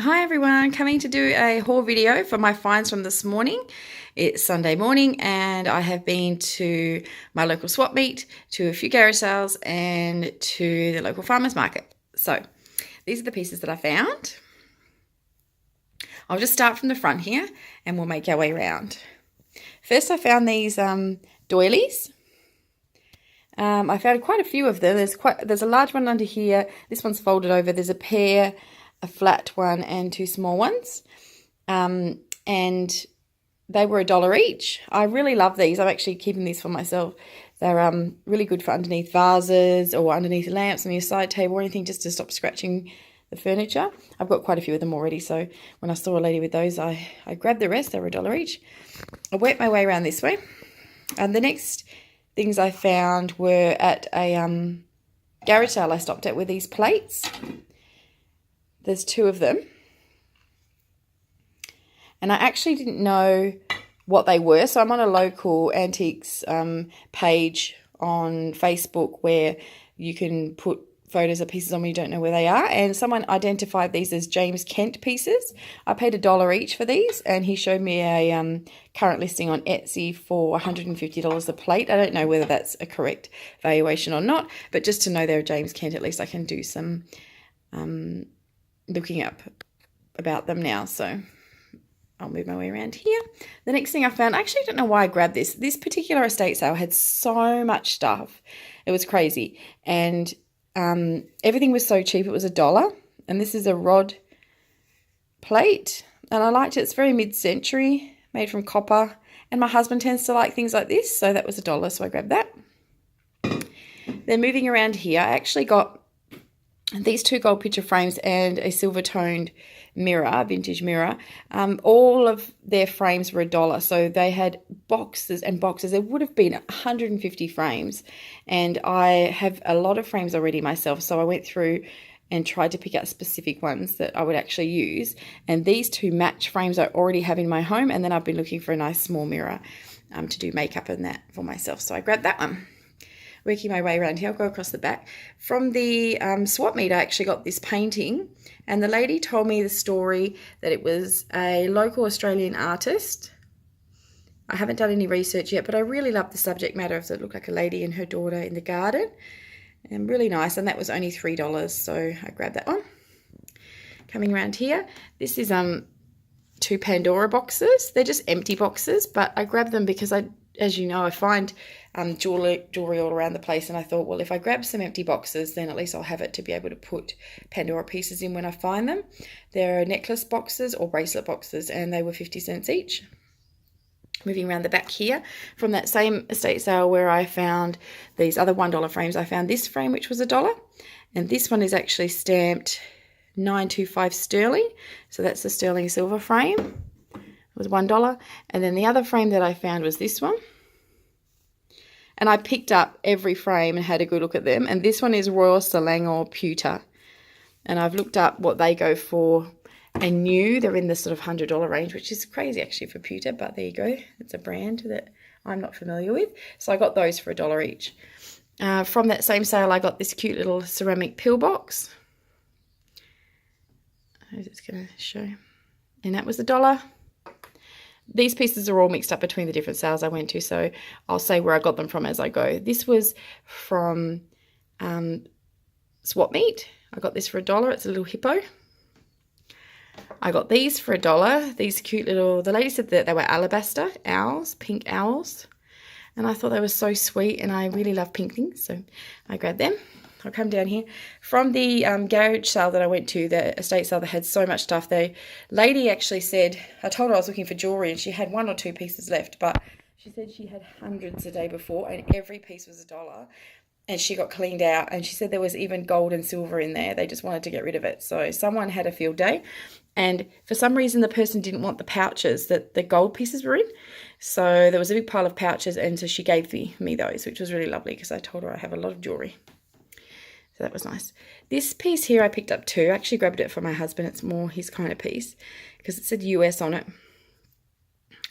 Hi everyone, coming to do a haul video for my finds from this morning. It's Sunday morning and I have been to my local Swapmeet, to a few garage sales and to the local farmers market. So these are the pieces that I found. I'll just start from the front here and we'll make our way around. First I found these doilies. I found quite a few of them. There's a large one under here. This one's folded over. There's a pair, a flat one and two small ones, and they were $1 each. I really love these. I'm actually keeping these for myself. They're really good for underneath vases or underneath lamps on your side table or anything, just to stop scratching the furniture. I've got quite a few of them already, so when I saw a lady with those, I grabbed the rest. They were $1 each. I worked my way around this way, and the next things I found were at a garage sale I stopped at, were these plates. There's two of them. And I actually didn't know what they were. So I'm on a local antiques page on Facebook where you can put photos of pieces on when you don't know where they are. And someone identified these as James Kent pieces. I paid $1 each for these. And he showed me a current listing on Etsy for $150 a plate. I don't know whether that's a correct valuation or not. But just to know they're James Kent, at least I can do some looking up about them now. So I'll move my way around here. The next thing I found, I actually don't know why I grabbed this. This particular estate sale had so much stuff. It was crazy. And everything was so cheap. It was $1. And this is a rod plate. And I liked it. It's very mid-century, made from copper. And my husband tends to like things like this. So that was $1. So I grabbed that. Then moving around here, I actually got these two gold picture frames and a silver toned mirror, vintage mirror. All of their frames were $1. So they had boxes and boxes. There would have been 150 frames. And I have a lot of frames already myself. So I went through and tried to pick out specific ones that I would actually use. And these two match frames I already have in my home. And then I've been looking for a nice small mirror to do makeup and that for myself. So I grabbed that one. Working my way around here, I'll go across the back. From the Swapmeet, I actually got this painting, and the lady told me the story that it was a local Australian artist. I haven't done any research yet, but I really love the subject matter of it. It looked like a lady and her daughter in the garden, and really nice, and that was only $3, so I grabbed that one. Coming around here, this is two Pandora boxes. They're just empty boxes, but I grabbed them because as you know, I find jewelry all around the place, and I thought, well, if I grab some empty boxes, then at least I'll have it to be able to put Pandora pieces in when I find them. They're necklace boxes or bracelet boxes, and they were 50 cents each. Moving around the back here, from that same estate sale where I found these other $1 frames, I found this frame, which was $1, and this one is actually stamped 925 sterling, so that's the sterling silver frame. It was $1, and then the other frame that I found was this one. And I picked up every frame and had a good look at them. And this one is Royal Selangor Pewter. And I've looked up what they go for and knew they're in the sort of $100 range, which is crazy actually for pewter. But there you go. It's a brand that I'm not familiar with. So I got those for $1 each. From that same sale, I got this cute little ceramic pillbox. I'm just going to show. And that was $1. These pieces are all mixed up between the different sales I went to, so I'll say where I got them from as I go. This was from Swapmeet. I got this for $1. It's a little hippo. I got these for $1. These cute little, the lady said that they were alabaster owls, pink owls. And I thought they were so sweet, and I really love pink things, so I grabbed them. I'll come down here. From the garage sale that I went to, the estate sale that had so much stuff, the lady actually said, I told her I was looking for jewellery and she had 1 or 2 pieces left, but she said she had hundreds the day before and every piece was $1 and she got cleaned out, and she said there was even gold and silver in there. They just wanted to get rid of it. So someone had a field day, and for some reason the person didn't want the pouches that the gold pieces were in. So there was a big pile of pouches, and so she gave me those, which was really lovely because I told her I have a lot of jewellery. So that was nice. This piece here I picked up too. I actually grabbed it for my husband. It's more his kind of piece because it said US on it.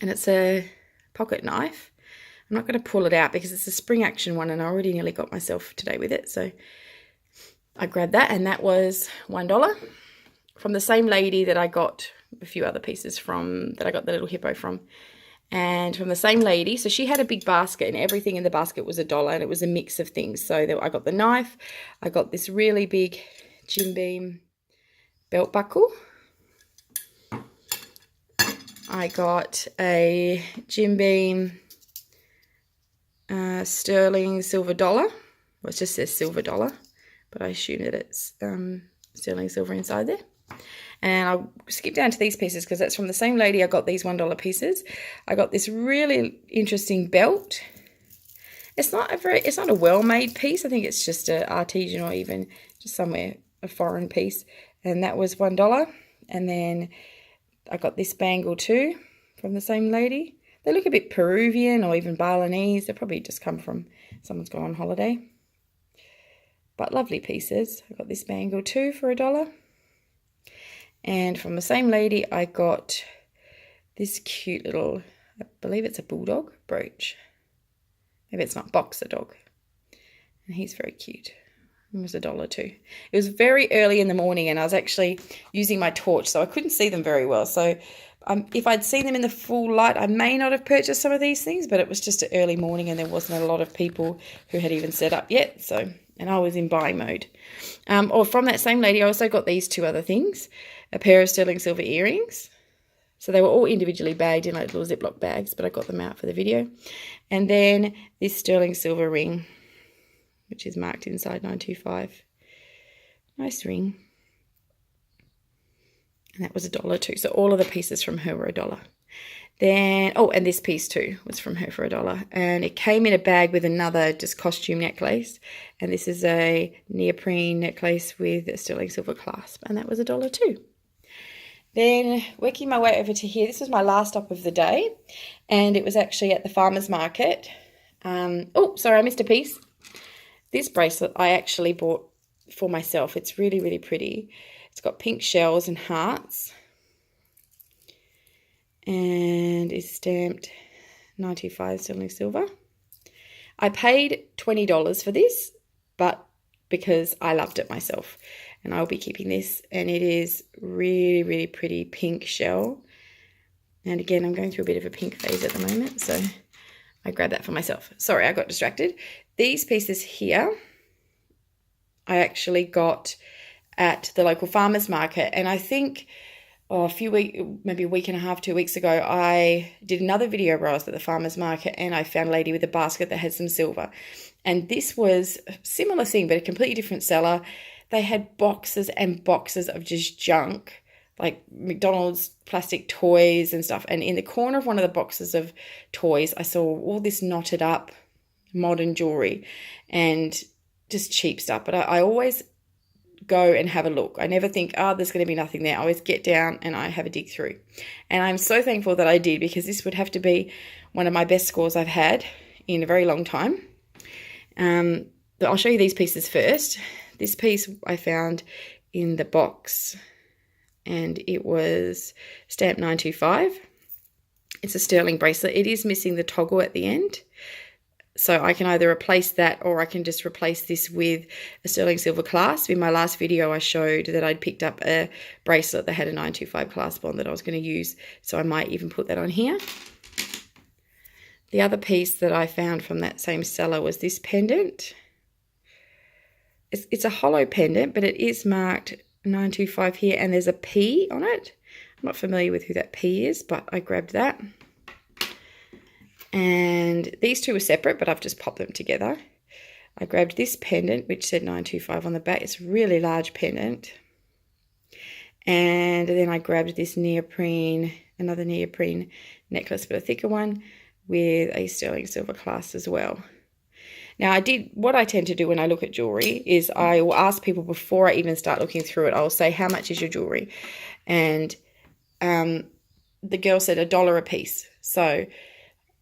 And it's a pocket knife. I'm not going to pull it out because it's a spring action one and I already nearly got myself today with it. So I grabbed that, and that was $1. from the same lady that I got a few other pieces from, that I got the little hippo from. And from the same lady, so she had a big basket and everything in the basket was $1 and it was a mix of things. So I got the knife, I got this really big Jim Beam belt buckle. I got a Jim Beam sterling silver dollar. Well, it just says silver dollar, but I assume that it's sterling silver inside there. And I'll skip down to these pieces because that's from the same lady. I got these $1 pieces. I got this really interesting belt. It's not a well-made piece. I think it's just an artisan or even just somewhere a foreign piece. And that was $1. And then I got this bangle too from the same lady. They look a bit Peruvian or even Balinese. They probably just come from someone's gone on holiday. But lovely pieces. I got this bangle too for $1. And from the same lady, I got this cute little, I believe it's a bulldog brooch. Maybe it's not, boxer dog. And he's very cute. It was $1 too. It was very early in the morning and I was actually using my torch, so I couldn't see them very well. So if I'd seen them in the full light, I may not have purchased some of these things, but it was just an early morning and there wasn't a lot of people who had even set up yet. So, and I was in buying mode. Or from that same lady, I also got these two other things. A pair of sterling silver earrings. So they were all individually bagged in like little Ziploc bags, but I got them out for the video. And then this sterling silver ring, which is marked inside 925. Nice ring. And that was $1 too. So all of the pieces from her were $1. Then, oh, and this piece too was from her for $1. And it came in a bag with another just costume necklace. And this is a neoprene necklace with a sterling silver clasp. And that was $1 too. Then working my way over to here, this was my last stop of the day. And it was actually at the farmer's market. Oh, sorry, I missed a piece. This bracelet I actually bought for myself. It's really, really pretty. It's got pink shells and hearts. And is stamped 95 sterling silver. I paid $20 for this, but because I loved it myself. And I'll be keeping this. And it is really, really pretty pink shell. And again, I'm going through a bit of a pink phase at the moment, so I grabbed that for myself. Sorry, I got distracted. These pieces here, I actually got at the local farmer's market. And I think maybe a week and a half, 2 weeks ago, I did another video where I was at the farmer's market and I found a lady with a basket that had some silver. And this was a similar thing, but a completely different seller. They had boxes and boxes of just junk, like McDonald's plastic toys and stuff. And in the corner of one of the boxes of toys, I saw all this knotted up modern jewelry and just cheap stuff. But I always go and have a look. I never think, there's going to be nothing there. I always get down and I have a dig through. And I'm so thankful that I did, because this would have to be one of my best scores I've had in a very long time. But I'll show you these pieces first. This piece I found in the box and it was stamped 925. It's a sterling bracelet. It is missing the toggle at the end. So I can either replace that or I can just replace this with a sterling silver clasp. In my last video, I showed that I'd picked up a bracelet that had a 925 clasp on that I was going to use. So I might even put that on here. The other piece that I found from that same seller was this pendant. It's a hollow pendant, but it is marked 925 here, and there's a P on it. I'm not familiar with who that P is, but I grabbed that. And these two were separate, but I've just popped them together. I grabbed this pendant, which said 925 on the back. It's a really large pendant. And then I grabbed this another neoprene necklace, but a thicker one, with a sterling silver clasp as well. Now, what I tend to do when I look at jewelry is I will ask people before I even start looking through it. I'll say, how much is your jewelry? And the girl said $1 a piece. So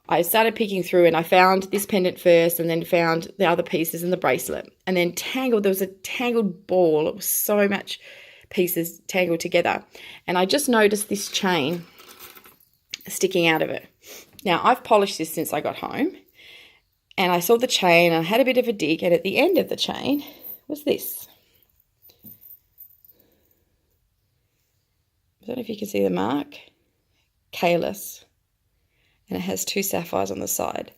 I started picking through and I found this pendant first and then found the other pieces and the bracelet. And then there was a tangled ball. It was so much pieces tangled together. And I just noticed this chain sticking out of it. Now, I've polished this since I got home. And I saw the chain and I had a bit of a dig, and at the end of the chain was this. don't know if you can see the mark, Caelus, and it has 2 sapphires on the side.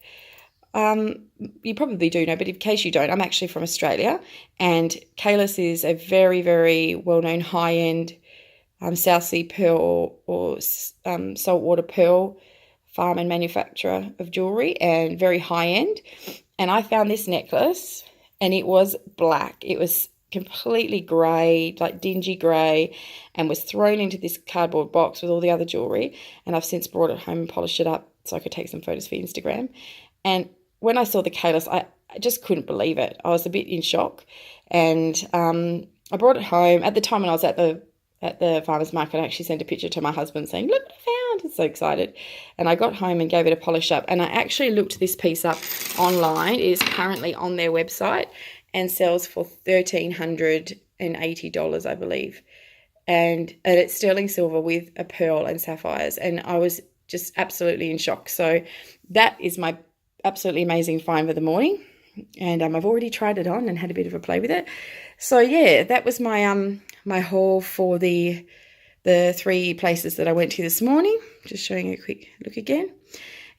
You probably do know, but in case you don't, I'm actually from Australia, and Caelus is a very, very well-known high-end South Sea pearl or saltwater pearl farm and manufacturer of jewellery, and very high-end. And I found this necklace, and it was black. It was completely grey, like dingy grey, and was thrown into this cardboard box with all the other jewellery. And I've since brought it home and polished it up so I could take some photos for Instagram. And when I saw the Caelus, I just couldn't believe it. I was a bit in shock. And I brought it home. At the time when I was at the farmer's market, I actually sent a picture to my husband saying, look what I found. I was so excited. And I got home and gave it a polish up. And I actually looked this piece up online. It is currently on their website and sells for $1,380, I believe. And it's sterling silver with a pearl and sapphires. And I was just absolutely in shock. So that is my absolutely amazing find for the morning. And I've already tried it on and had a bit of a play with it. So yeah, that was my my haul for the 3 places that I went to this morning. Just showing you a quick look again.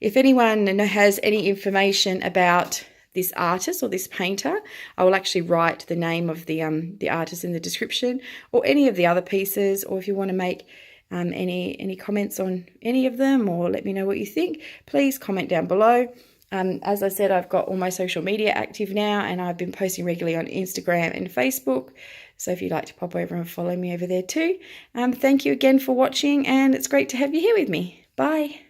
If anyone has any information about this artist or this painter, I will actually write the name of the artist in the description, or any of the other pieces, or if you want to make any comments on any of them, or let me know what you think, please comment down below. As I said, I've got all my social media active now, and I've been posting regularly on Instagram and Facebook. So if you'd like to pop over and follow me over there too. Thank you again for watching, and it's great to have you here with me. Bye.